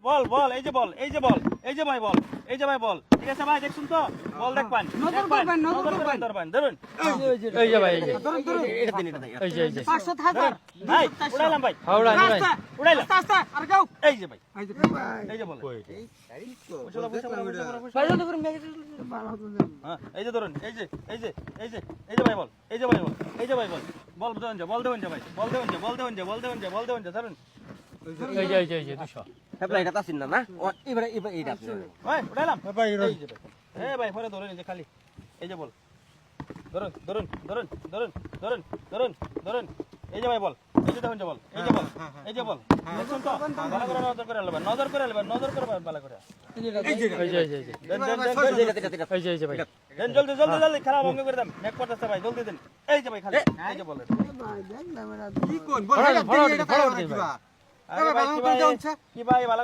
বল বল এই যে বল এই যে বল এই যে ভাই বল এই যে ভাই বল ঠিক আছে ভাই দেখছুন তো বল দেখবেন নজর করবেন, নজর করবেন। ধরবেন ধরুন এই যে ভাই এই যে ধরুন ধরুন এটা দিন এটা দেন এই যে 500 হাজার ভাই উড়াইলাম ভাই হাওড়া ভাই উড়াইলাম আস্তে আস্তে আর গাও এই যে ভাই এই যে এই যে বল ভাই জলদি করুন ব্যাগ হ্যাঁ এই যে ধরুন এই যে এই যে এই যে এই যে ভাই বল এই যে ভাই বল এই যে ভাই বল বল দেন যে বল দেন যে ভাই বল দেন যে বল দেন যে বল দেন যে বল দেন যে ধরুন এই যে 200 হেবলা এটা তাসিন না না এবারে এইটা ভাই উড়াইলাম ভাই এই যে ভাই ভাই পরে ধরুন এই যে খালি এই যে বল ধরুন ধরুন ধরুন ধরুন ধরুন ধরুন ধরুন এই যে ভাই বল এই যে দেখুন যে বল এই যে বল এই যে বল দেখুন তো ভালো করে নজর করে নেবেন নজর করে নেবেন নজর করে ভালো করে এই যে দেন দেন দেন এই যে ভাই দেন জলদি জলদি জলদি খেলা ভঙ্গ করে দেন নেক পড়তেছে ভাই জলদি দেন এই যে ভাই খালি এই যে বল কি কোন বল ফড়া এটা ফড়া এটা ফড়া কিবা আরে ভাই কি ভাই ভালো